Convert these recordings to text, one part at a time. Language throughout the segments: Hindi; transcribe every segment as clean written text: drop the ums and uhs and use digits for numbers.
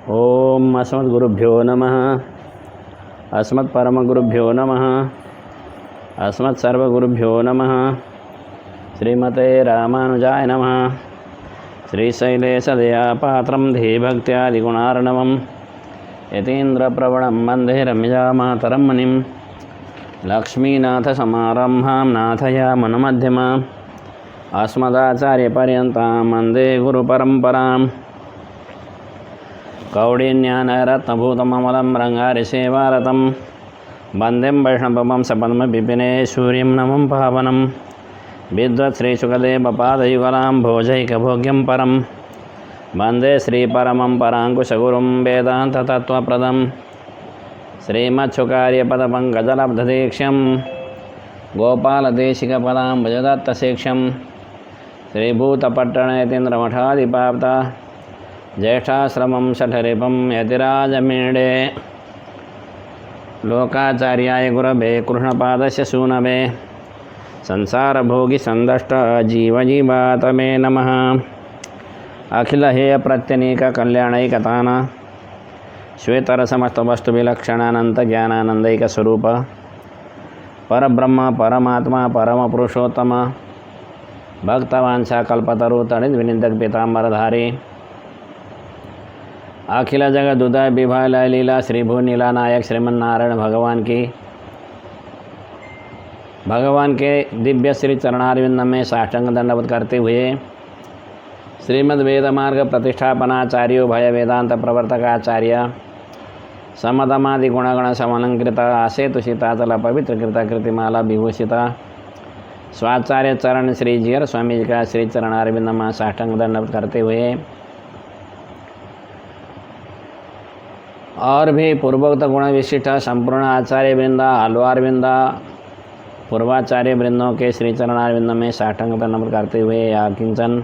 ओम अस्मद्गुरुभ्यो नमः। अस्मत्परमगुरुभ्यो नमः। अस्मत्सर्वगुरुभ्यो नमः। श्रीमते रामानुजाय नमः। श्रीशैलेशदयापात्रं धीभक्त्यादिगुणार्णवं यतीन्द्रप्रवणं वन्दे रम्यजामातरं मुनिं। लक्ष्मीनाथसमारम्भां नाथयामनमध्यमाम् अस्मदाचार्यपर्यन्तां वन्दे गुरुपरम्पराम्। कौडिन्यानरत्नभूतममलं रङ्गारिसेवारतं वन्दे वैष्णवं सपद्मविपिने सूर्यं नमं पावनं। विद्वत्श्रीसुखदेवपादयुगलां भोजैकभोग्यं परं वन्दे श्रीपरमं पराङ्कुशगुरुं वेदान्ततत्त्वप्रदं। श्रीमच्छुकार्यपदपङ्कजलब्धदीक्ष्यं गोपालदेशिकपदाम्बुजदत्तशेक्ष्यं श्रीभूतपट्टणयतीन्द्रमठाधिपाप्त ज्येष्ठाश्रमं शठरिपं यतिराजमीडे। लोकाचार्याय गुरवे कृष्णपादस्य सूनवे संसारभोगिसन्दष्ट जीवजीवातमे नमः। अखिलहेयप्रत्यनीककल्याणैकतान श्वेतरसमस्तवस्तुविलक्षणानन्तज्ञानानन्दैकस्वरूप परब्रह्म परमात्मा परमपुरुषोत्तम भक्तवांछाकल्पतरुतडिद्विनिन्दकपीताम्बरधारी अखिल जगदुदय विभय लीला श्री भू नीला नायक श्रीमन्नारायण भगवान के दिव्य श्री चरणारविंद में साष्टांग दंडवत करते हुए श्रीमद् वेद मार्ग प्रतिष्ठापनाचार्यो भय वेदांत प्रवर्तकाचार्य समदमादि गुणगण समलंकृत आसेतुषिताचल पवित्र कृता कृतिमाला विभूषिता स्वाचार्य चरण श्री जीयर स्वामी जी का श्री चरणारविंद में साष्टांग दंडवत करते हुए और भी पूर्वोक्त गुण विशिष्ट संपूर्ण आचार्य वृंदा हलवार वृंदा पूर्वाचार्य वृंदों के श्री चरणारविंद में साष्टांग दंडवत करते हुए या किंचन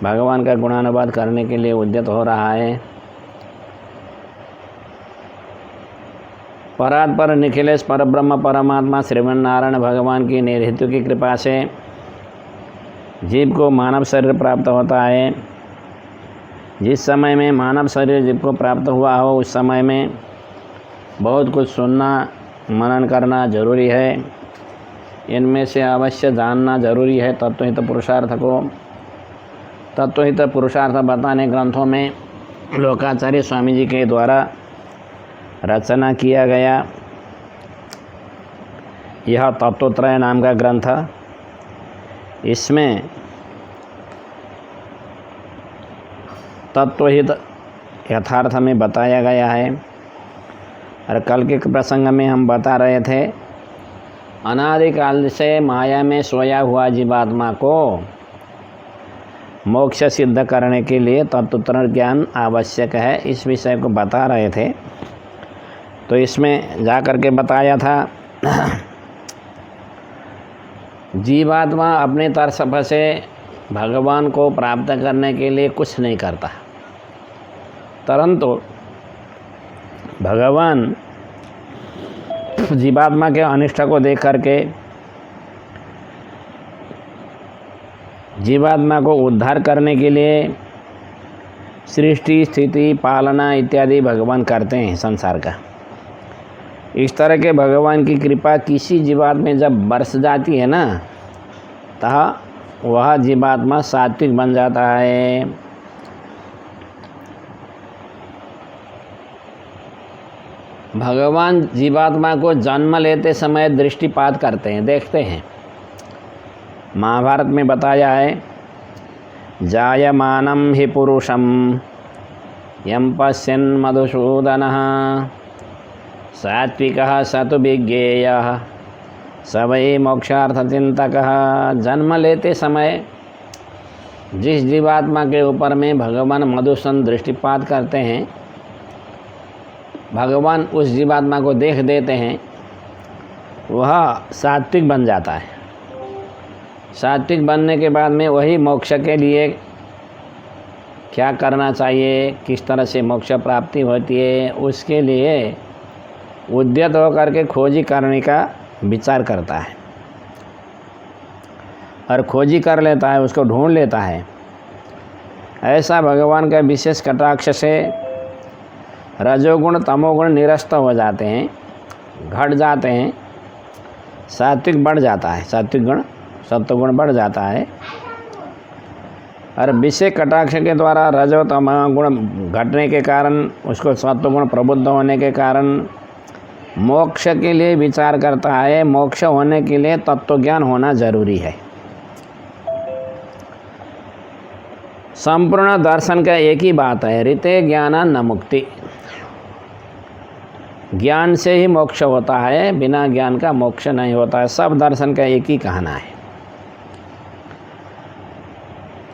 भगवान का गुणानुवाद करने के लिए उद्यत हो रहा है। परात्पर निखिलेश परब्रह्म परमात्मा श्रीमन्नारायण भगवान की निर्हेतु की कृपा से जीव को मानव शरीर प्राप्त होता है। जिस समय में मानव शरीर जीव को प्राप्त हुआ हो उस समय में बहुत कुछ सुनना मनन करना जरूरी है। इनमें से अवश्य जानना जरूरी है तत्वहित पुरुषार्थ को। तत्वहित पुरुषार्थ बताने ग्रंथों में लोकाचार्य स्वामी जी के द्वारा रचना किया गया यह तत्वत्रय नाम का ग्रंथ, इसमें तत्वहित यथार्थ में बताया गया है। और कल के प्रसंग में हम बता रहे थे अनादिकाल से माया में सोया हुआ जीवात्मा को मोक्ष सिद्ध करने के लिए तत्वत्र ज्ञान आवश्यक है, इस विषय को बता रहे थे। तो इसमें जा कर के बताया था जीवात्मा अपने तरफ से भगवान को प्राप्त करने के लिए कुछ नहीं करता, परंतु भगवान जीवात्मा के अनिष्ट को देख करके जीवात्मा को उद्धार करने के लिए सृष्टि स्थिति पालना इत्यादि भगवान करते हैं संसार का। इस तरह के भगवान की कृपा किसी जीवात्मा में जब बरस जाती है ना, तब वह जीवात्मा सात्विक बन जाता है। भगवान जीवात्मा को जन्म लेते समय दृष्टिपात करते हैं, देखते हैं। महाभारत में बताया है जायमानं हि पुरुषं यं पश्यन् मधुसूदनः सात्विकः स तु विज्ञेयः स वै मोक्षार्थचिंतकः। जन्म लेते समय जिस जीवात्मा के ऊपर में भगवान मधुसूदन दृष्टिपात करते हैं, भगवान उस जीवात्मा को देख देते हैं, वह सात्विक बन जाता है। सात्विक बनने के बाद में वही मोक्ष के लिए क्या करना चाहिए, किस तरह से मोक्ष प्राप्ति होती है, उसके लिए उद्यत होकर के खोजी करने का विचार करता है और खोजी कर लेता है, उसको ढूंढ लेता है। ऐसा भगवान का विशेष कटाक्ष से रजोगुण तमोगुण निरस्त हो जाते हैं, घट जाते हैं, सात्विक बढ़ जाता है, सात्विक गुण सत्वगुण बढ़ जाता है। और विषय कटाक्ष के द्वारा रजो तमोगुण घटने के कारण, उसको सत्वगुण प्रबुद्ध होने के कारण मोक्ष के लिए विचार करता है। मोक्ष होने के लिए तत्वज्ञान होना जरूरी है। संपूर्ण दर्शन का एक ही बात है, ऋते ज्ञान न मुक्ति। ज्ञान से ही मोक्ष होता है, बिना ज्ञान का मोक्ष नहीं होता है। सब दर्शन का एक ही कहना है।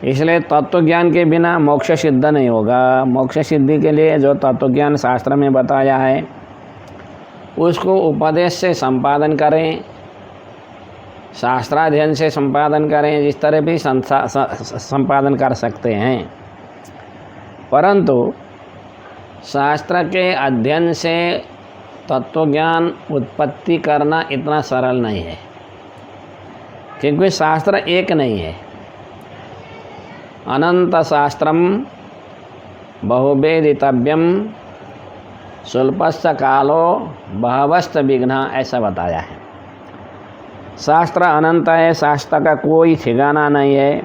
इसलिए तत्व ज्ञान के बिना मोक्ष सिद्ध नहीं होगा। मोक्ष सिद्धि के लिए जो तत्व ज्ञान शास्त्र में बताया है उसको उपदेश से संपादन करें, शास्त्राध्ययन से संपादन करें, जिस तरह भी संपादन कर सकते हैं। परंतु शास्त्र के अध्ययन से तत्वज्ञान उत्पत्ति करना इतना सरल नहीं है, क्योंकि शास्त्र एक नहीं है। अनंत शास्त्रम बहुवेदितव्यम स्वल्पस्य कालो बहवस्त विघ्ना, ऐसा बताया है। शास्त्र अनंत है, शास्त्र का कोई ठिकाना नहीं है।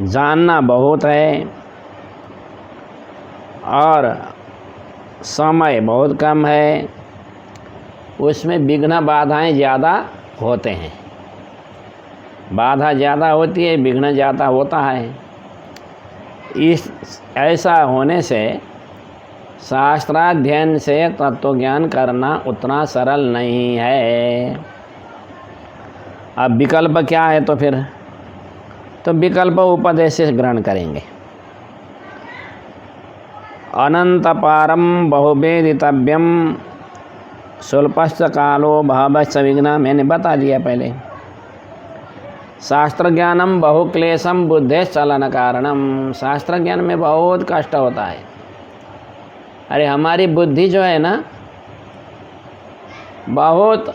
जानना बहुत है और समय बहुत कम है, उसमें विघ्न बाधाएं ज़्यादा होते हैं। बाधा ज़्यादा होती है, विघ्न ज़्यादा होता है। इस ऐसा होने से शास्त्राध्ययन से तत्वज्ञान करना उतना सरल नहीं है। अब विकल्प क्या है तो फिर तो विकल्प उपदेश से ग्रहण करेंगे। अनंत पारम बहुवेदितव्यम स्वल्पश्च कालो बहवश्च विघ्ना, मैंने बता दिया पहले। शास्त्र ज्ञानम बहुक्लेशम बुद्धेश चलन कारणम, शास्त्र ज्ञान में बहुत कष्ट होता है। अरे हमारी बुद्धि जो है ना बहुत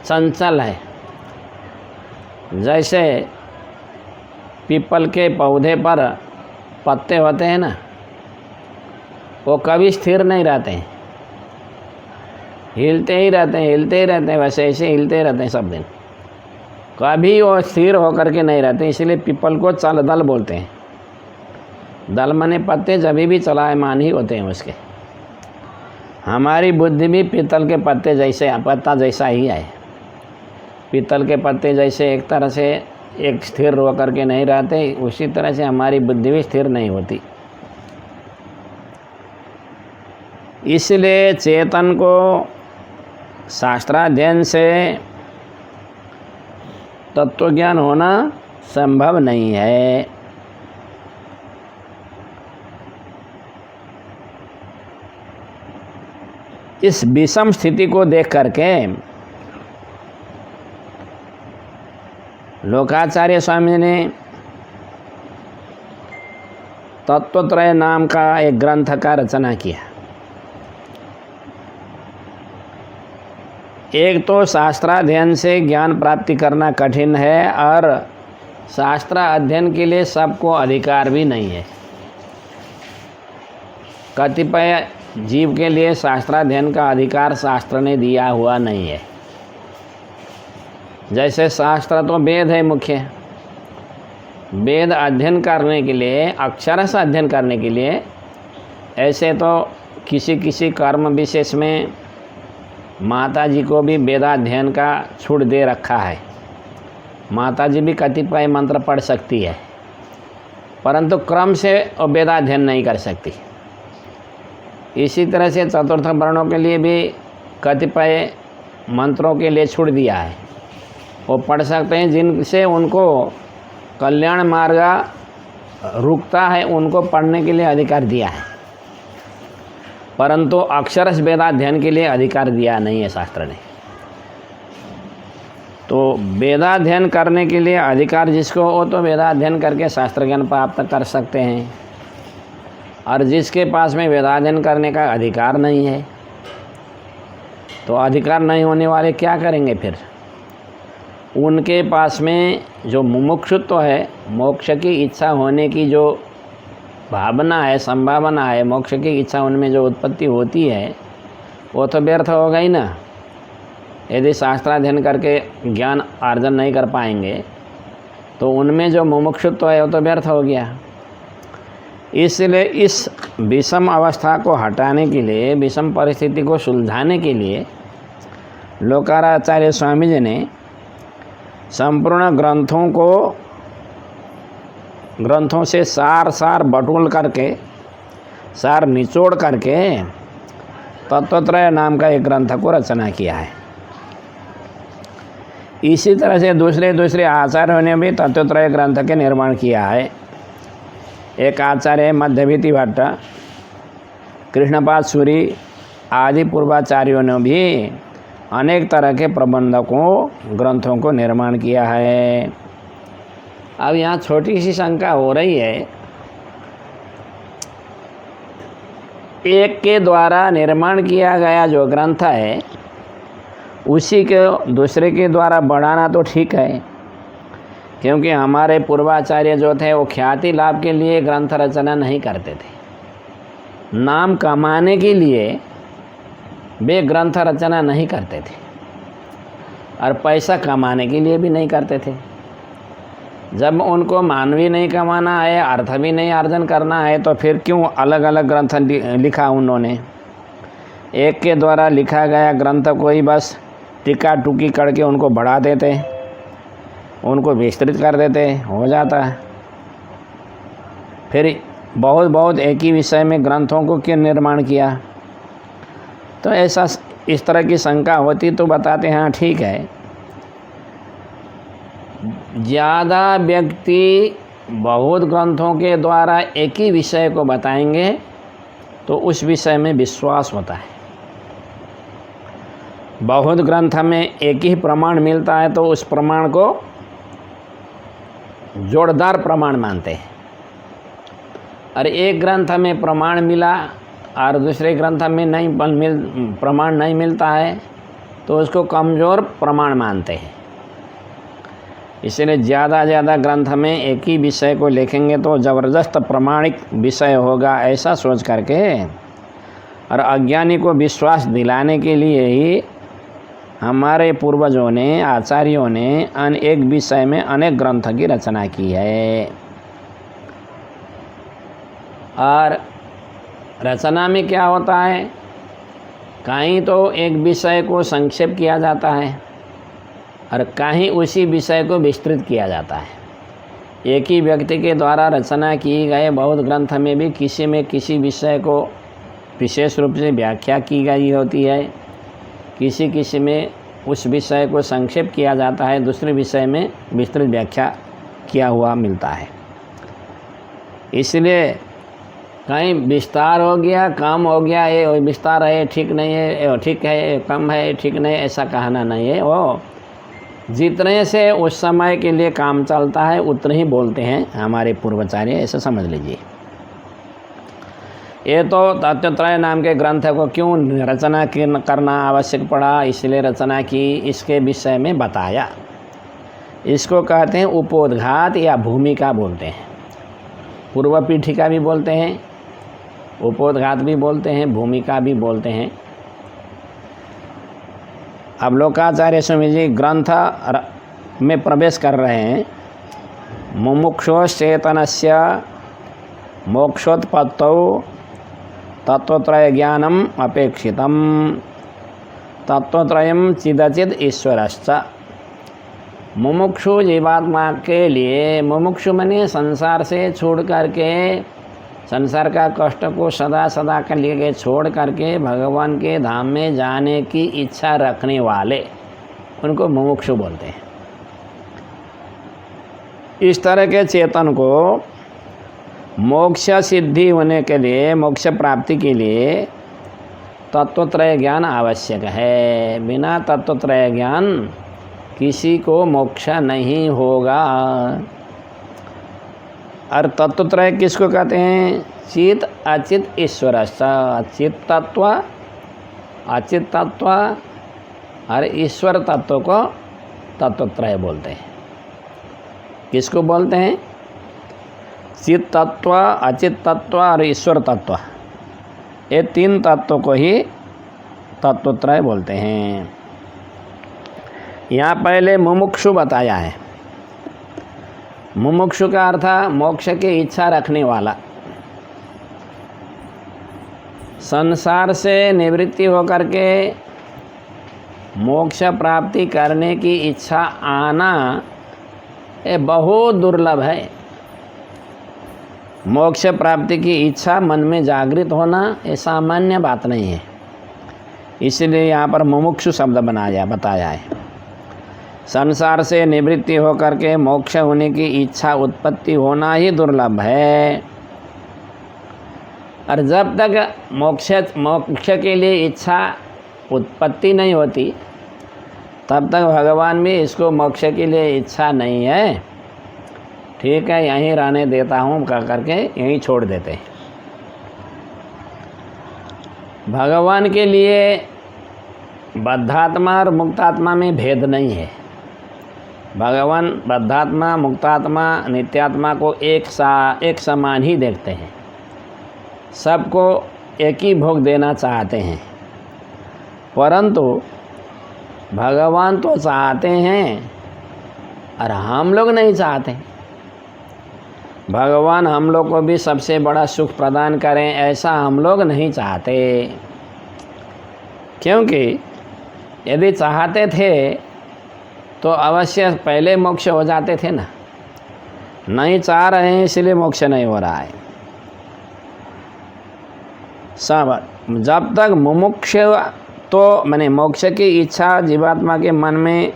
चंचल है। जैसे पीपल के पौधे पर पत्ते होते हैं ना, वो कभी स्थिर नहीं रहते हैं, हिलते ही रहते हैं, हिलते ही रहते हैं, वैसे ऐसे हिलते रहते हैं सब दिन, कभी वो स्थिर होकर के नहीं रहते। इसलिए पीपल को चल दल बोलते हैं। दल मने पत्ते जब भी चलायमान ही होते हैं उसके। हमारी बुद्धि भी पीतल के पत्ते जैसे, पत्ता जैसा ही है। पीतल के पत्ते जैसे एक तरह से एक स्थिर होकर के नहीं रहते, उसी तरह से हमारी बुद्धि भी स्थिर नहीं होती। इसलिए चेतन को शास्त्राध्ययन से तत्वज्ञान होना संभव नहीं है। इस विषम स्थिति को देख करके लोकाचार्य स्वामी ने तत्वत्रय नाम का एक ग्रंथ का रचना किया। एक तो शास्त्राध्ययन से ज्ञान प्राप्ति करना कठिन है और शास्त्र अध्ययन के लिए सबको अधिकार भी नहीं है। कतिपय जीव के लिए शास्त्राध्ययन का अधिकार शास्त्र ने दिया हुआ नहीं है। जैसे शास्त्र तो वेद है मुख्य, वेद अध्ययन करने के लिए, अक्षर से अध्ययन करने के लिए, ऐसे तो किसी किसी कर्म विशेष में माता जी को भी वेदाध्ययन का छूट दे रखा है। माता जी भी कतिपय मंत्र पढ़ सकती है, परंतु क्रम से वो वेदाध्ययन नहीं कर सकती। इसी तरह से चतुर्थ वर्णों के लिए भी कतिपय मंत्रों के लिए छूट दिया है। वो पढ़ सकते हैं, जिनसे उनको कल्याण मार्ग रुकता है, उनको पढ़ने के लिए अधिकार दिया है, परंतु अक्षरश वेदाध्ययन के लिए अधिकार दिया नहीं है शास्त्र ने। तो वेदाध्ययन करने के लिए अधिकार जिसको हो तो वेदाध्ययन करके शास्त्र ज्ञान प्राप्त कर सकते हैं, और जिसके पास में वेदाध्ययन करने का अधिकार नहीं है तो अधिकार नहीं होने वाले क्या करेंगे फिर? उनके पास में जो मुमुक्षुत्व है, मोक्ष की इच्छा होने की जो भावना है, संभावना है, मोक्ष की इच्छा उनमें जो उत्पत्ति होती है, वो तो व्यर्थ होगा ही ना। यदि शास्त्राध्ययन करके ज्ञान अर्जन नहीं कर पाएंगे तो उनमें जो मुमुक्षुत्व है वो तो व्यर्थ हो गया। इसलिए इस विषम अवस्था को हटाने के लिए, विषम परिस्थिति को सुलझाने के लिए लोकाचार्य स्वामी जी ने संपूर्ण ग्रंथों से सार बटोल करके, सार निचोड़ करके तत्वत्रय नाम का एक ग्रंथ को रचना किया है। इसी तरह से दूसरे आचार्यों ने भी तत्वत्रय ग्रंथ के निर्माण किया है। एक आचार्य मध्यवीति भट्ट, कृष्णपाद सूरी आदि पूर्वाचार्यों ने भी अनेक तरह के प्रबंधकों ग्रंथों को निर्माण किया है। अब यहाँ छोटी सी शंका हो रही है, एक के द्वारा निर्माण किया गया जो ग्रंथ है उसी के दूसरे के द्वारा बढ़ाना तो ठीक है, क्योंकि हमारे पूर्वाचार्य जो थे वो ख्याति लाभ के लिए ग्रंथ रचना नहीं करते थे, नाम कमाने के लिए वे ग्रंथ रचना नहीं करते थे और पैसा कमाने के लिए भी नहीं करते थे। जब उनको मान भी नहीं कमाना है, अर्थ भी नहीं अर्जन करना है, तो फिर क्यों अलग अलग ग्रंथ लिखा उन्होंने। एक के द्वारा लिखा गया ग्रंथ को ही बस टिक्का टुकी करके उनको बढ़ा देते, उनको विस्तृत कर देते, हो जाता है। फिर बहुत एक ही विषय में ग्रंथों को क्यों निर्माण किया। तो ऐसा इस तरह की शंका होती तो बताते हैं हाँ ठीक है, ज़्यादा व्यक्ति बहुत ग्रंथों के द्वारा एक ही विषय को बताएंगे तो उस विषय में विश्वास होता है। बहुत ग्रंथ में एक ही प्रमाण मिलता है तो उस प्रमाण को जोड़दार प्रमाण मानते हैं, और एक ग्रंथ में प्रमाण मिला और दूसरे ग्रंथ में प्रमाण नहीं मिलता है तो उसको कमज़ोर प्रमाण मानते हैं। इसलिए ज़्यादा ग्रंथ में एक ही विषय को लिखेंगे तो ज़बरदस्त प्रमाणिक विषय होगा, ऐसा सोच करके और अज्ञानी को विश्वास दिलाने के लिए ही हमारे पूर्वजों ने, आचार्यों ने एक विषय में अनेक ग्रंथ की रचना की है। और रचना में क्या होता है, कहीं तो एक विषय को संक्षेप किया जाता है और कहीं उसी विषय को विस्तृत किया जाता है। एक ही व्यक्ति के द्वारा रचना किए गए बहुत ग्रंथ में भी किसी विषय को विशेष रूप से व्याख्या की गई होती है, किसी में उस विषय को संक्षेप किया जाता है, दूसरे विषय में विस्तृत व्याख्या किया हुआ मिलता है। इसलिए कहीं विस्तार हो गया, कम हो गया, ये विस्तार है ठीक नहीं है, ठीक है कम है ठीक नहीं, ऐसा कहना नहीं है। वो जितने से उस समय के लिए काम चलता है उतने ही बोलते हैं हमारे पूर्वाचार्य, ऐसा समझ लीजिए। ये तो तत्वत्रय नाम के ग्रंथ को क्यों रचना करना आवश्यक पड़ा, इसलिए रचना की, इसके विषय में बताया। इसको कहते हैं उपोद्घात या भूमिका बोलते हैं, पूर्व पीठिका भी बोलते हैं, उपोद्घात भी बोलते हैं, भूमिका भी बोलते हैं। अब लोकाचार्य स्वामी जी ग्रंथ में प्रवेश कर रहे हैं। मुमुक्षुश्चेतनस्य मोक्षोत्पत्तौ तत्वत्रय ज्ञानम अपेक्षितम तत्वत्रयम चिदचिद ईश्वरश्च। मुमुक्षु जीवात्मा के लिए, मुमुक्षु माने संसार से छोड़ करके, संसार का कष्ट को सदा के लिए छोड़ करके भगवान के धाम में जाने की इच्छा रखने वाले, उनको मुमुक्षु बोलते हैं। इस तरह के चेतन को मोक्ष सिद्धि होने के लिए, मोक्ष प्राप्ति के लिए तत्वत्रय ज्ञान आवश्यक है। बिना तत्वत्रय ज्ञान किसी को मोक्ष नहीं होगा। और तत्वत्रय किसको कहते हैं? चित अचित ईश्वर। चित तत्व, अचित तत्व और ईश्वर तत्व को तत्वत्रय बोलते हैं। किसको बोलते हैं? चित तत्व, अचित तत्व और ईश्वर तत्व, ये 3 तत्वों को ही तत्वत्रय बोलते हैं। यहाँ पहले मुमुक्षु बताया है। मुमुक्षु का अर्थ मोक्ष की इच्छा रखने वाला, संसार से निवृत्ति होकर के मोक्ष प्राप्ति करने की इच्छा आना ये बहुत दुर्लभ है। मोक्ष प्राप्ति की इच्छा मन में जागृत होना ये सामान्य बात नहीं है, इसलिए यहाँ पर मुमुक्षु शब्द बताया है। संसार से निवृत्ति होकर के मोक्ष होने की इच्छा उत्पत्ति होना ही दुर्लभ है। और जब तक मोक्ष के लिए इच्छा उत्पत्ति नहीं होती तब तक भगवान भी इसको मोक्ष के लिए इच्छा नहीं है, ठीक है यहीं रहने देता हूँ कह करके यहीं छोड़ देते हैं। भगवान के लिए बद्धात्मा और मुक्तात्मा में भेद नहीं है। भगवान बद्धात्मा, मुक्तात्मा, नित्यात्मा को एक समान ही देखते हैं, सबको एक ही भोग देना चाहते हैं। परंतु भगवान तो चाहते हैं और हम लोग नहीं चाहते। भगवान हम लोग को भी सबसे बड़ा सुख प्रदान करें ऐसा हम लोग नहीं चाहते, क्योंकि यदि चाहते थे तो अवश्य पहले मोक्ष हो जाते थे ना। नहीं चाह रहे हैं इसलिए मोक्ष नहीं हो रहा है। सब जब तक मुमुक्ष तो माने मोक्ष की इच्छा जीवात्मा के मन में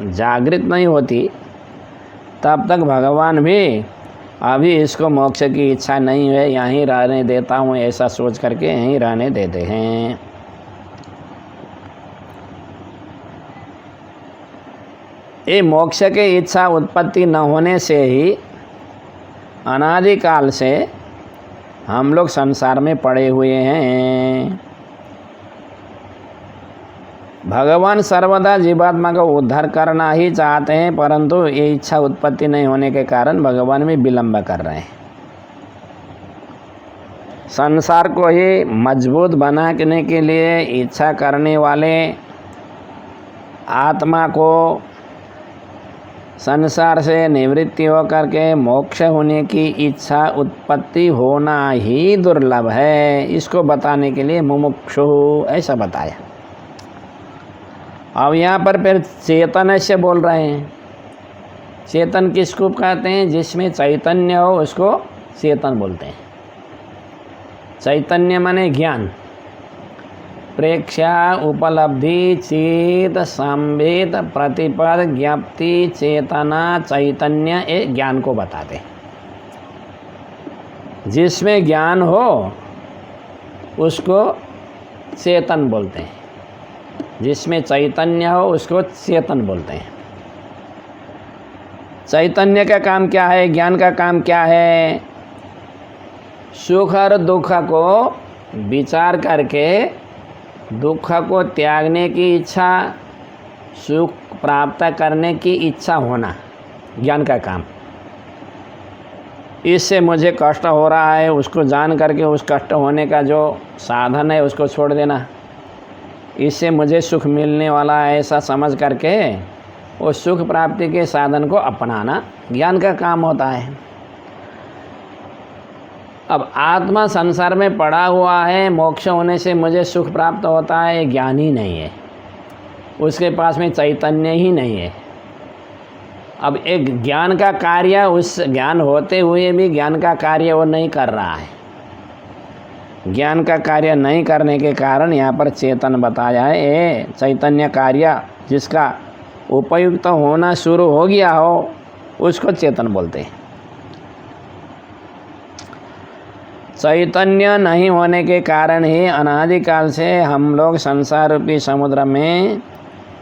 जागृत नहीं होती तब तक भगवान भी अभी इसको मोक्ष की इच्छा नहीं है यहीं रहने देता हूँ ऐसा सोच करके यहीं रहने देते हैं। ये मोक्ष की इच्छा उत्पत्ति न होने से ही अनादिकाल से हम लोग संसार में पड़े हुए हैं। भगवान सर्वदा जीवात्मा का उद्धार करना ही चाहते हैं, परंतु ये इच्छा उत्पत्ति नहीं होने के कारण भगवान भी विलंब कर रहे हैं। संसार को ही मजबूत बनाने के लिए इच्छा करने वाले आत्मा को संसार से निवृत्ति होकर के मोक्ष होने की इच्छा उत्पत्ति होना ही दुर्लभ है, इसको बताने के लिए मुमुक्षु ऐसा बताया। अब यहाँ पर फिर चेतन से बोल रहे हैं। चेतन किसको कहते हैं? जिसमें चैतन्य हो उसको चेतन बोलते हैं। चैतन्य माने ज्ञान, प्रेक्षा, उपलब्धि, चित, संवेद, प्रतिपद, ज्ञप्ति, चेतना, चैतन्य ये ज्ञान को बताते हैं। जिसमें ज्ञान हो उसको चेतन बोलते हैं, जिसमें चैतन्य हो उसको चेतन बोलते हैं। चैतन्य का काम क्या है? ज्ञान का काम क्या है? सुख और दुख को विचार करके दुख को त्यागने की इच्छा, सुख प्राप्त करने की इच्छा होना ज्ञान का काम। इससे मुझे कष्ट हो रहा है उसको जान करके उस कष्ट होने का जो साधन है उसको छोड़ देना, इससे मुझे सुख मिलने वाला है ऐसा समझ करके उस सुख प्राप्ति के साधन को अपनाना ज्ञान का काम होता है। अब आत्मा संसार में पड़ा हुआ है, मोक्ष होने से मुझे सुख प्राप्त होता है, ये ज्ञान ही नहीं है, उसके पास में चैतन्य ही नहीं है। अब एक ज्ञान का कार्य, उस ज्ञान होते हुए भी ज्ञान का कार्य वो नहीं कर रहा है। ज्ञान का कार्य नहीं करने के कारण यहाँ पर चेतन बताया है। ये चैतन्य कार्य जिसका उपयुक्त होना शुरू हो गया हो उसको चेतन बोलते हैं। चैतन्य नहीं होने के कारण ही अनादिकाल से हम लोग संसार रूपी समुद्र में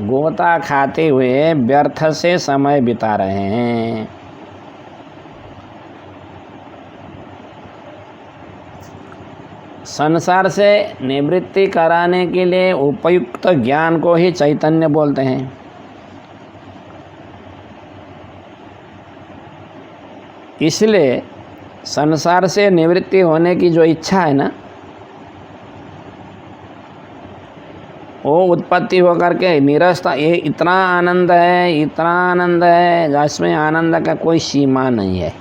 गोता खाते हुए व्यर्थ से समय बिता रहे हैं। संसार से निवृत्ति कराने के लिए उपयुक्त ज्ञान को ही चैतन्य बोलते हैं। इसलिए संसार से निवृत्ति होने की जो इच्छा है ना, वो उत्पत्ति होकर के निरस्त, ये इतना आनंद है जिसमें आनंद का कोई सीमा नहीं है।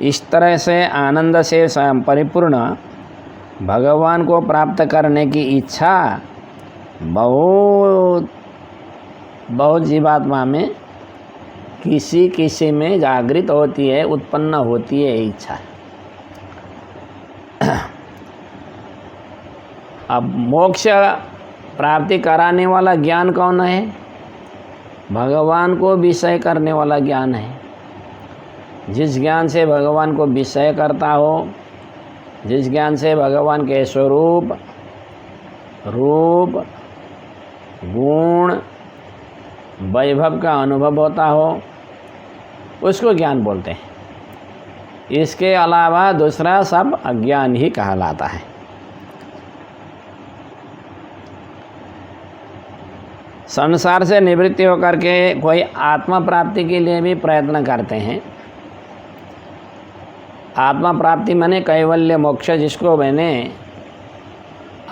इस तरह से आनंद से परिपूर्ण भगवान को प्राप्त करने की इच्छा बहुत जीवात्मा में किसी किसी में जागृत होती है, उत्पन्न होती है इच्छा। अब मोक्ष प्राप्ति कराने वाला ज्ञान कौन है? भगवान को विषय करने वाला ज्ञान है। जिस ज्ञान से भगवान को विषय करता हो, जिस ज्ञान से भगवान के स्वरूप, रूप, गुण, वैभव का अनुभव होता हो, उसको ज्ञान बोलते हैं। इसके अलावा दूसरा सब अज्ञान ही कहलाता है। संसार से निवृत्ति होकर के कोई आत्मा प्राप्ति के लिए भी प्रयत्न करते हैं। आत्मा प्राप्ति माने कैवल्य मोक्ष, जिसको मैंने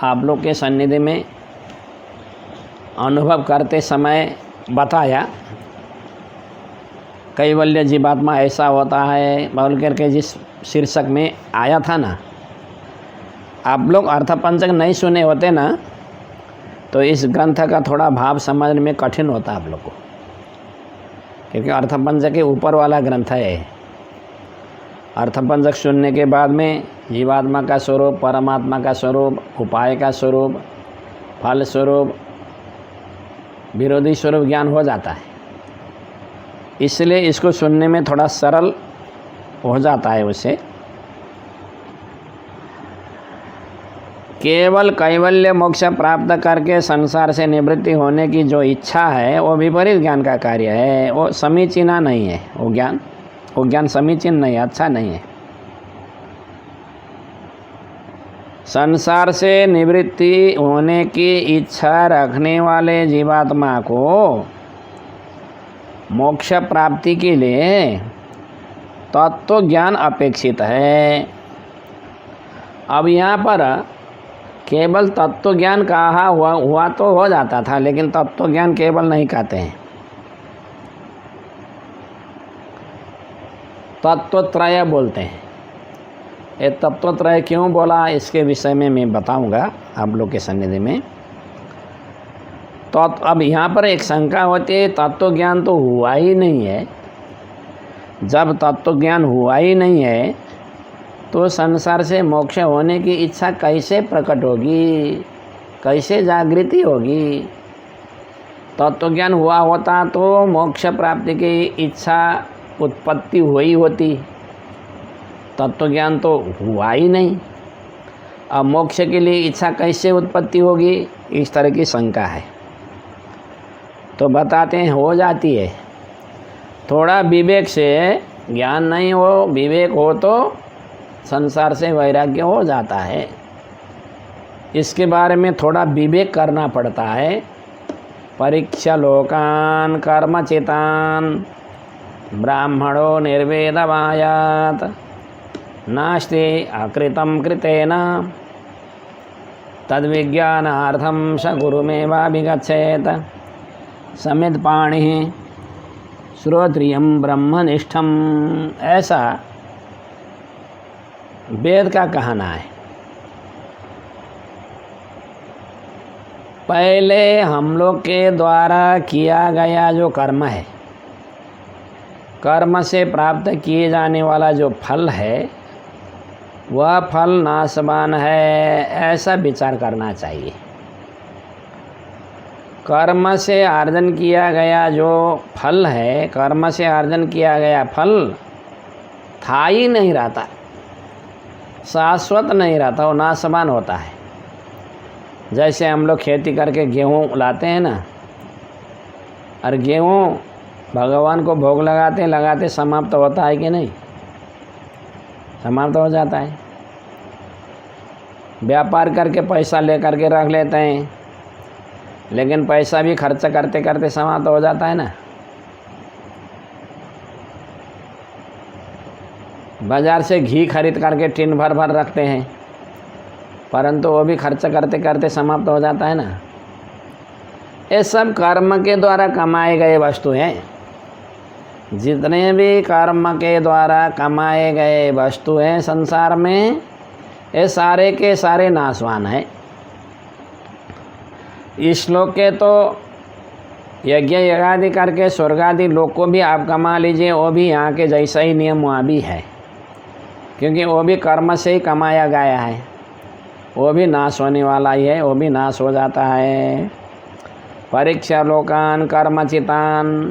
आप लोग के सन्निधि में अनुभव करते समय बताया। कैवल्य जीवात्मा ऐसा होता है बोल करके जिस शीर्षक में आया था ना, आप लोग अर्थपंचक नहीं सुने होते ना, तो इस ग्रंथ का थोड़ा भाव समझने में कठिन होता आप लोग को, क्योंकि अर्थपंचक के ऊपर वाला ग्रंथ है। अर्थपंचक सुनने के बाद में जीवात्मा का स्वरूप, परमात्मा का स्वरूप, उपाय का स्वरूप, फल स्वरूप, विरोधी स्वरूप ज्ञान हो जाता है। इसलिए इसको सुनने में थोड़ा सरल हो जाता है। उसे केवल कैवल्य मोक्ष प्राप्त करके संसार से निवृत्ति होने की जो इच्छा है, वो विपरीत ज्ञान का कार्य है। वो समीचीना नहीं है। वो ज्ञान समीचीन नहीं, अच्छा नहीं है। संसार से निवृत्ति होने की इच्छा रखने वाले जीवात्मा को मोक्ष प्राप्ति के लिए तत्व ज्ञान अपेक्षित है। अब यहाँ पर केवल तत्व ज्ञान कहा हुआ तो हो जाता था, लेकिन तत्व ज्ञान केवल नहीं कहते हैं। तत्वत्रय बोलते हैं। ये तत्वत्रय क्यों बोला, इसके विषय में मैं बताऊंगा आप लोग के सन्निधि में। तो अब यहाँ पर एक शंका होती है, तत्व ज्ञान तो हुआ ही नहीं है। जब तत्व ज्ञान हुआ ही नहीं है तो संसार से मोक्ष होने की इच्छा कैसे प्रकट होगी, कैसे जागृति होगी? तत्व ज्ञान हुआ होता तो मोक्ष प्राप्ति की इच्छा उत्पत्ति हुई होती। तत्व ज्ञान तो हुआ ही नहीं, अब मोक्ष के लिए इच्छा कैसे उत्पत्ति होगी? इस तरह की शंका है। तो बताते हैं हो जाती है। थोड़ा विवेक से, ज्ञान नहीं हो, विवेक हो तो संसार से वैराग्य हो जाता है। इसके बारे में थोड़ा विवेक करना पड़ता है। परीक्षा लोकान कर्मचितान ब्राह्मणो निर्वेदमायात नास्ति अकृतं कृतेन तद्विज्ञानार्थं स गुरुमेवाभिगच्छेत् समित पाणि श्रोत्रियं ब्रह्मनिष्ठम। ऐसा वेद का कहना है। पहले हम लोग के द्वारा किया गया जो कर्म है, कर्म से प्राप्त किए जाने वाला जो फल है, वह फल नाशवान है, ऐसा विचार करना चाहिए। कर्म से अर्जन किया गया जो फल है, कर्म से अर्जन किया गया फल था ही नहीं रहता, शाश्वत नहीं रहता, वो नाशवान होता है। जैसे हम लोग खेती करके गेहूँ लाते हैं ना, और गेहूँ भगवान को भोग लगाते समाप्त होता है कि नहीं? समाप्त हो जाता है। व्यापार करके पैसा ले करके रख लेते हैं, लेकिन पैसा भी खर्च करते करते समाप्त हो जाता है ना। बाज़ार से घी खरीद करके टिन भर भर रखते हैं, परंतु वो भी खर्च करते करते समाप्त हो जाता है ना। ये सब कर्म के द्वारा कमाए गए वस्तु हैं। जितने भी कर्म के द्वारा कमाए गए वस्तु हैं संसार में, ये सारे के सारे नाशवान हैं। इस श्लोक के तो यज्ञ यज्ञादि करके स्वर्गादि लोक को भी आप कमा लीजिए, वो भी यहाँ के जैसा ही नियम वहाँ भी है, क्योंकि वो भी कर्म से ही कमाया गया है। वो भी नाश होने वाला ही है, वो भी नाश हो जाता है। परीक्षा लोकान कर्मचितान,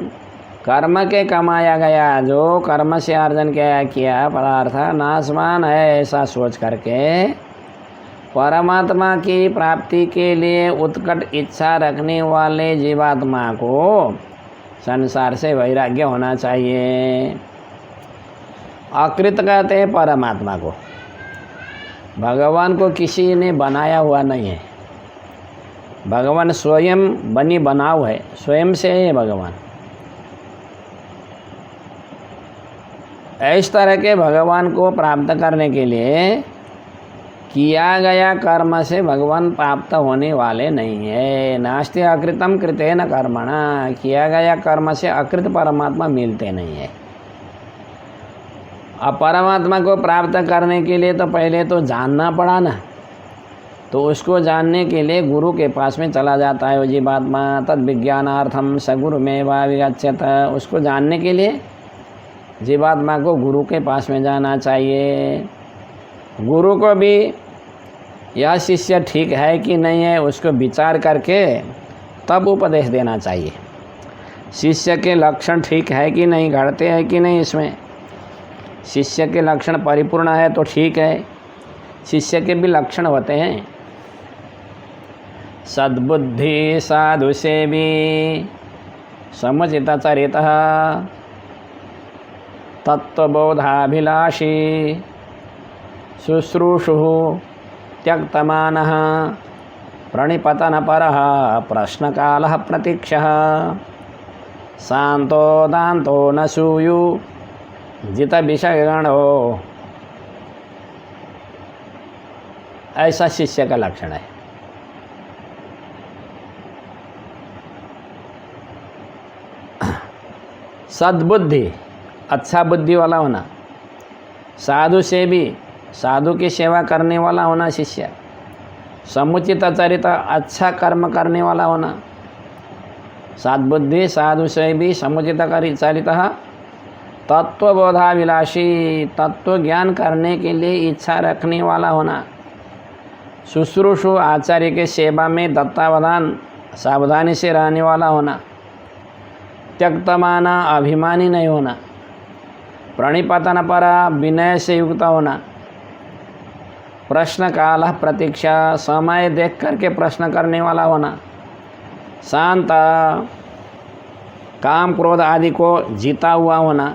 कर्म के कमाया गया जो कर्म से अर्जन किया पदार्थ नाशवान है, ऐसा सोच करके परमात्मा की प्राप्ति के लिए उत्कट इच्छा रखने वाले जीवात्मा को संसार से वैराग्य होना चाहिए। अकृत कहते हैं परमात्मा को। भगवान को किसी ने बनाया हुआ नहीं है, भगवान स्वयं बनी बनाव है, स्वयं से है भगवान। इस तरह के भगवान को प्राप्त करने के लिए किया गया कर्म से भगवान प्राप्त होने वाले नहीं है। नास्ति अकृतम कृतेन कर्मणा, किया गया कर्म से अकृत परमात्मा मिलते नहीं है। अब परमात्मा को प्राप्त करने के लिए तो पहले तो जानना पड़ा ना, तो उसको जानने के लिए गुरु के पास में चला जाता है वो जीवात्मा। तद विज्ञानार्थम सगुरु में विगच्छत, उसको जानने के लिए जीवात्मा को गुरु के पास में जाना चाहिए। गुरु को भी यह शिष्य ठीक है कि नहीं है उसको विचार करके तब उपदेश देना चाहिए। शिष्य के लक्षण ठीक है कि नहीं, घटते हैं कि नहीं, इसमें शिष्य के लक्षण परिपूर्ण है तो ठीक है। शिष्य के भी लक्षण होते हैं। सद्बुद्धि साधु सेवी समुचित चरित तत्वबोधाभिलाषी शुश्रूषु त्यक्तमानः प्रणिपतनपरः प्रश्नकालः प्रतीक्षः शांतो दान्तो न सूयु जित विषयगणो, ऐसा शिष्य का लक्षण है। सद्बुद्धि, अच्छा बुद्धि वाला होना। साधु से भी, साधु की सेवा करने वाला होना शिष्य। समुचित चरित्र, अच्छा कर्म करने वाला होना। सद्बुद्धि साधु से भी समुचित चरित्र। तत्वबोधाभिलाषी, तत्व ज्ञान करने के लिए इच्छा रखने वाला होना। शुश्रूषु, आचार्य के सेवा में दत्तावधान सावधानी से रहने वाला होना। त्यक्तमाना, अभिमानी नहीं होना। प्रणिपतन परा, विनय से युक्त होना। प्रश्न काल प्रतीक्षा, समय देख करके प्रश्न करने वाला होना। शांत, काम क्रोध आदि को जीता हुआ होना।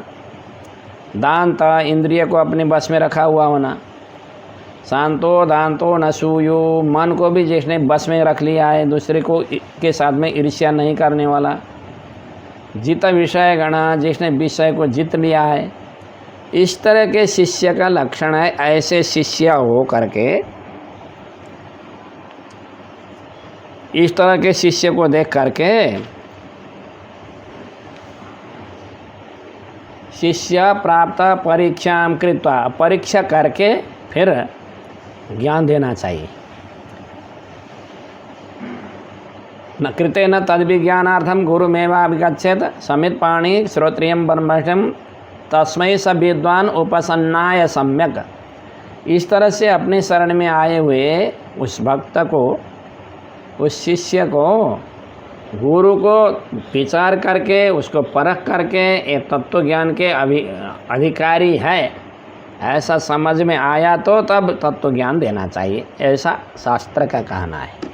दांत, इंद्रिय को अपने बस में रखा हुआ होना। शांतो दांतो न सूयो, मन को भी जिसने बस में रख लिया है, दूसरे को के साथ में ईर्ष्या नहीं करने वाला। जित विषय गणा, जिसने विषय को जीत लिया है। इस तरह के शिष्य का लक्षण है। ऐसे शिष्य हो करके, इस तरह के शिष्य को देख करके शिष्य प्राप्त परीक्षां कृत्वा, परीक्षा करके फिर ज्ञान देना चाहिए। न कृते न तद विज्ञानार्थम गुरुमेवाभिगच्छेत समित पाणी श्रोत्रियम ब्रह्मष्टम तस्मै स विद्वान उपसन्नाय सम्यक। इस तरह से अपने शरण में आए हुए उस भक्त को, उस शिष्य को, गुरु को विचार करके, उसको परख करके एक तत्व ज्ञान के अधिकारी है ऐसा समझ में आया तो तब तत्व ज्ञान देना चाहिए, ऐसा शास्त्र का कहना है।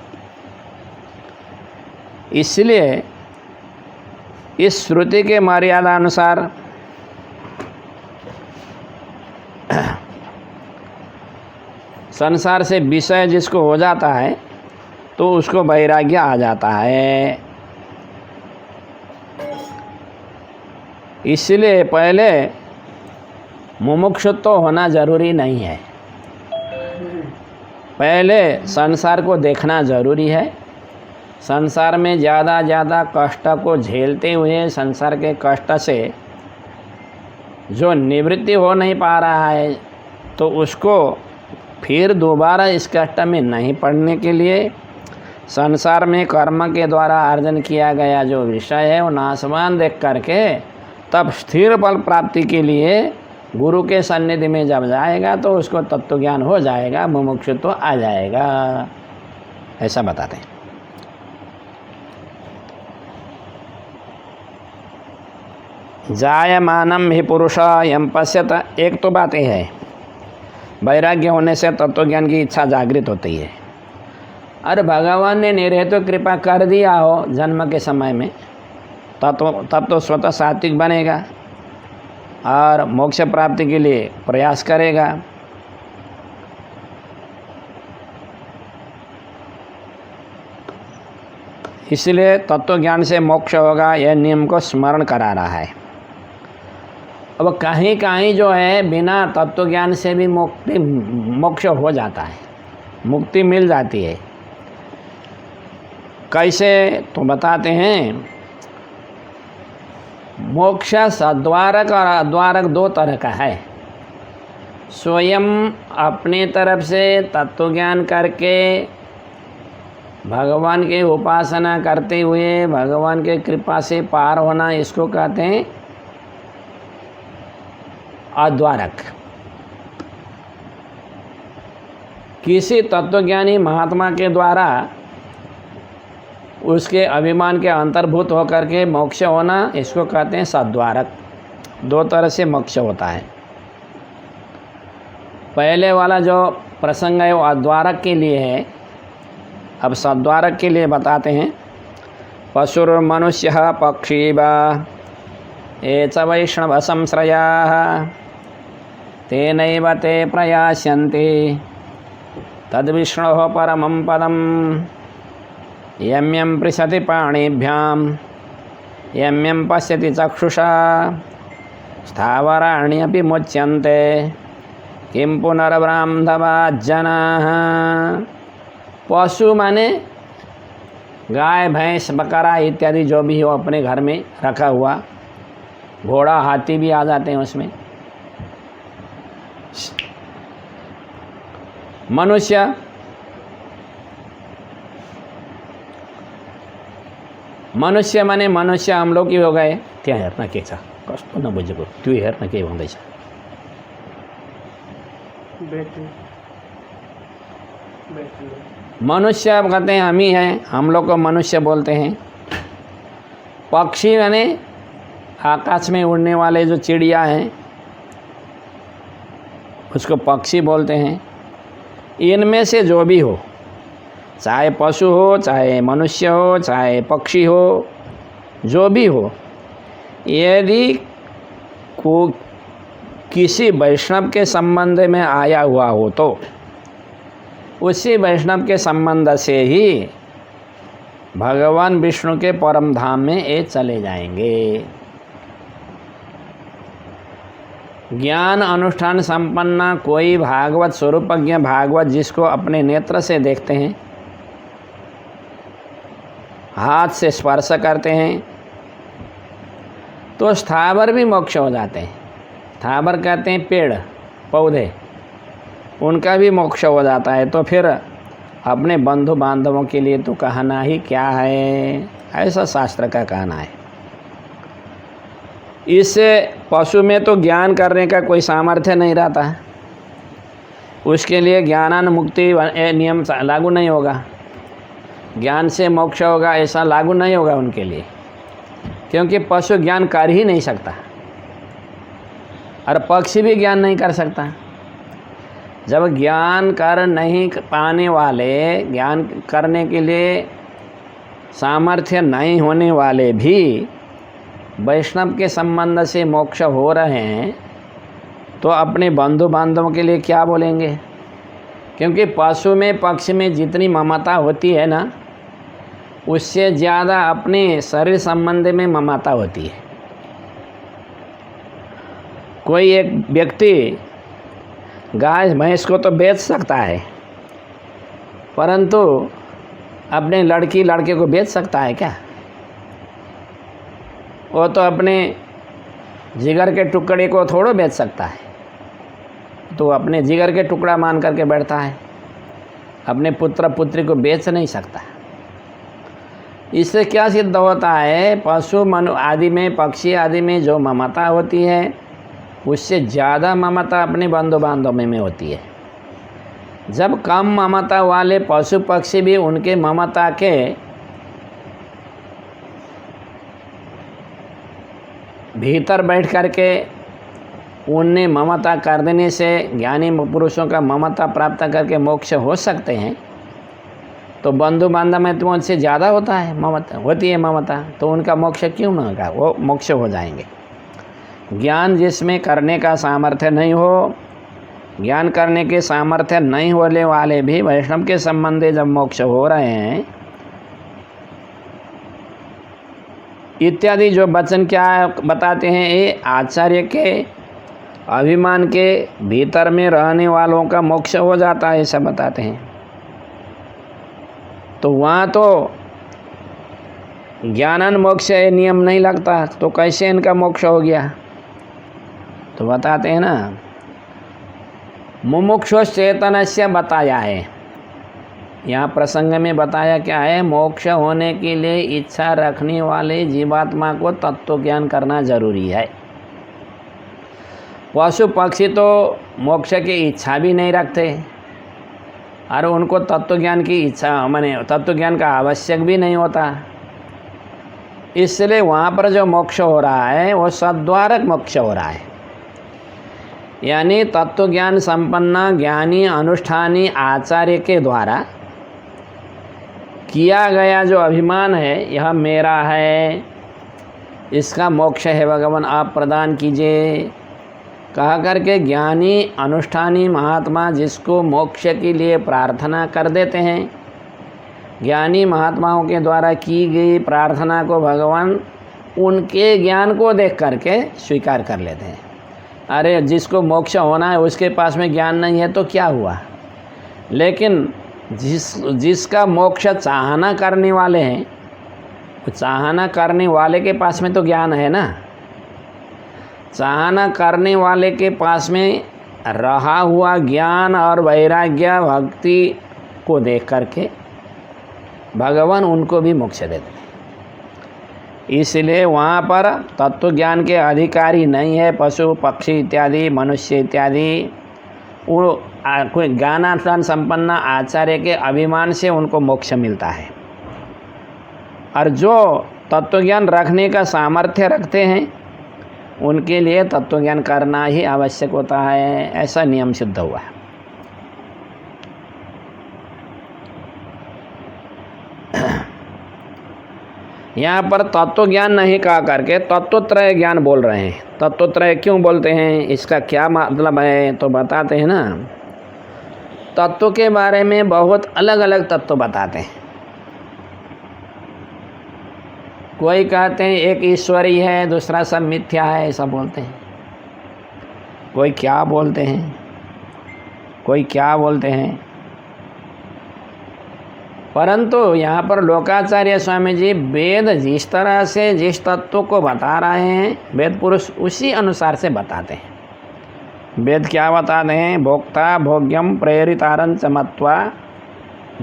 इसलिए इस श्रुति के मर्यादा अनुसार संसार से विषय जिसको हो जाता है तो उसको वैराग्य आ जाता है। इसलिए पहले मुमुक्षुत्व होना ज़रूरी नहीं है। पहले संसार को देखना ज़रूरी है। संसार में ज़्यादा कष्ट को झेलते हुए संसार के कष्ट से जो निवृत्ति हो नहीं पा रहा है, तो उसको फिर दोबारा इस कष्ट में नहीं पड़ने के लिए संसार में कर्म के द्वारा अर्जन किया गया जो विषय है वो नाशवान देख करके तब स्थिर फल प्राप्ति के लिए गुरु के सन्निधि में जब जाएगा तो उसको तत्व ज्ञान हो जाएगा, मुमुक्षुत्व आ जाएगा, ऐसा बताते हैं। जायमानम ही पुरुष यम पश्यत, एक तो बात यह है वैराग्य होने से तत्व ज्ञान की इच्छा जागृत होती है। अरे भगवान ने निरहेतु कृपा कर दिया हो जन्म के समय में तब तो स्वतः सात्विक बनेगा और मोक्ष प्राप्ति के लिए प्रयास करेगा। इसलिए तत्व ज्ञान से मोक्ष होगा, यह नियम को स्मरण करा रहा है। अब कहीं कहीं जो है बिना तत्व ज्ञान से भी मोक्ष हो जाता है, मुक्ति मिल जाती है। कैसे तो बताते हैं। मोक्ष सद्वारक और अद्वारक दो तरह का है। स्वयं अपने तरफ से तत्व ज्ञान करके भगवान की उपासना करते हुए भगवान के कृपा से पार होना, इसको कहते हैं अद्वारक। किसी तत्वज्ञानी महात्मा के द्वारा उसके अभिमान के अंतर्भूत होकर के मोक्ष होना, इसको कहते हैं सद्वारक। दो तरह से मोक्ष होता है। पहले वाला जो प्रसंग है वो अद्वारक के लिए है। अब सद्वारक के लिए बताते हैं। पशुर्मनुष्य पक्षी वा ये च वैष्णव संश्रयाः तेनैव ते प्रयास्यन्ति तद्विष्णोः परमं पदं यं यं पृशति पाणिभ्यां यं यं पश्यति चक्षुषा स्थावराण्यपि मुच्यन्ते किं पुनर्ब्राह्मणवाज्जनाः। पशु माने गाय भैंस बकरा इत्यादि जो भी हो अपने घर में रखा हुआ, घोड़ा हाथी भी आ जाते हैं उसमें। मनुष्य मनुष्य माने मनुष्य हम लोग ही हो गए। ત્યાં હેરના કેસા કશું ન बुझो तू हेर न के भन्दैछ मनुष्य कहते हैं हम ही हैं, हम लोग को मनुष्य बोलते हैं। पक्षी माने आकाश में उड़ने वाले जो चिड़िया हैं उसको पक्षी बोलते हैं। इनमें से जो भी हो, चाहे पशु हो, चाहे मनुष्य हो, चाहे पक्षी हो, जो भी हो, यदि को किसी वैष्णव के संबंध में आया हुआ हो तो उसी वैष्णव के संबंध से ही भगवान विष्णु के परम धाम में ये चले जाएंगे। ज्ञान अनुष्ठान संपन्न कोई भागवत स्वरूपज्ञ भागवत जिसको अपने नेत्र से देखते हैं, हाथ से स्पर्श करते हैं, तो स्थावर भी मोक्ष हो जाते हैं। स्थावर कहते हैं पेड़ पौधे, उनका भी मोक्ष हो जाता है। तो फिर अपने बंधु बांधवों के लिए तो कहना ही क्या है, ऐसा शास्त्र का कहना है। इससे पशु में तो ज्ञान करने का कोई सामर्थ्य नहीं रहता, उसके लिए ज्ञानान मुक्ति नियम लागू नहीं होगा। ज्ञान से मोक्ष होगा ऐसा लागू नहीं होगा उनके लिए, क्योंकि पशु ज्ञान कर ही नहीं सकता और पक्षी भी ज्ञान नहीं कर सकता। जब ज्ञान कर नहीं पाने वाले, ज्ञान करने के लिए सामर्थ्य नहीं होने वाले भी वैष्णव के संबंध से मोक्ष हो रहे हैं, तो अपने बंधु बांधवों के लिए क्या बोलेंगे? क्योंकि पशु में पक्षी में जितनी ममता होती है ना, उससे ज़्यादा अपने शरीर संबंध में ममता होती है। कोई एक व्यक्ति गाय भैंस को तो बेच सकता है, परंतु अपने लड़के को बेच सकता है क्या? वो तो अपने जिगर के टुकड़े को थोड़ा बेच सकता है, तो अपने जिगर के टुकड़ा मान करके बैठता है, अपने पुत्र पुत्री को बेच नहीं सकता। इससे क्या सिद्ध होता है? पशु मनु आदि में, पक्षी आदि में जो ममता होती है उससे ज़्यादा ममता अपने बंधु बांधव में होती है। जब कम ममता वाले पशु पक्षी भी उनके ममता के भीतर बैठ करके उन्हें ममता कर देने से ज्ञानी पुरुषों का ममता प्राप्त करके मोक्ष हो सकते हैं, तो बंधु बांधव में तो उनसे ज़्यादा होता है ममता, होती है ममता, तो उनका मोक्ष क्यों ना होगा? वो मोक्ष हो जाएंगे। ज्ञान जिसमें करने का सामर्थ्य नहीं हो, ज्ञान करने के सामर्थ्य नहीं होने वाले भी वैष्णव के संबंधी जब मोक्ष हो रहे हैं इत्यादि जो वचन क्या बताते हैं, ये आचार्य के अभिमान के भीतर में रहने वालों का मोक्ष हो जाता है, ऐसा बताते हैं। तो वहाँ तो ज्ञानन मोक्ष नियम नहीं लगता, तो कैसे इनका मोक्ष हो गया? तो बताते हैं ना, मुमुक्षु चेतनस्य बताया है। यहाँ प्रसंग में बताया क्या है? मोक्ष होने के लिए इच्छा रखने वाले जीवात्मा को तत्व ज्ञान करना जरूरी है। पशु पक्षी तो मोक्ष की इच्छा भी नहीं रखते और उनको तत्व ज्ञान की इच्छा माने तत्व ज्ञान का आवश्यक भी नहीं होता, इसलिए वहाँ पर जो मोक्ष हो रहा है वो सद्वारक मोक्ष हो रहा है। यानी तत्व ज्ञान संपन्न ज्ञानी अनुष्ठानी आचार्य के द्वारा किया गया जो अभिमान है, यह मेरा है, इसका मोक्ष है भगवान आप प्रदान कीजिए, कहा करके ज्ञानी अनुष्ठानी महात्मा जिसको मोक्ष के लिए प्रार्थना कर देते हैं, ज्ञानी महात्माओं के द्वारा की गई प्रार्थना को भगवान उनके ज्ञान को देख करके स्वीकार कर लेते हैं। अरे जिसको मोक्ष होना है उसके पास में ज्ञान नहीं है तो क्या हुआ? लेकिन जिसका मोक्ष चाहना करने वाले हैं, चाहना करने वाले के पास में तो ज्ञान है ना। चाहना करने वाले के पास में रहा हुआ ज्ञान और वैराग्य भक्ति को देख करके भगवान उनको भी मोक्ष देते हैं। इसलिए वहाँ पर तत्व ज्ञान के अधिकारी नहीं है पशु पक्षी इत्यादि मनुष्य इत्यादि, वो कोई ज्ञानानुष्ठान संपन्न आचार्य के अभिमान से उनको मोक्ष मिलता है। और जो तत्व ज्ञान रखने का सामर्थ्य रखते हैं उनके लिए तत्व ज्ञान करना ही आवश्यक होता है, ऐसा नियम सिद्ध हुआ है। यहाँ पर तत्व ज्ञान नहीं कहा करके तत्वत्रय ज्ञान बोल रहे हैं। तत्वत्रय क्यों बोलते हैं, इसका क्या मतलब है? तो बताते हैं ना, तत्व के बारे में बहुत अलग अलग तत्व बताते हैं। कोई कहते हैं एक ईश्वरी है, दूसरा सब मिथ्या है, ऐसा बोलते हैं। कोई क्या बोलते हैं, कोई क्या बोलते हैं। परंतु यहाँ पर लोकाचार्य स्वामी जी वेद जिस तरह से जिस तत्व को बता रहे हैं, वेद पुरुष उसी अनुसार से बताते हैं। वेद क्या बताते हैं? भोक्ता भोग्यम प्रेरितारं च मत्वा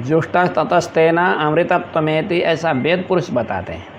जुष्ट ततस्तेन अमृतत्वमेति, ऐसा वेद पुरुष बताते हैं।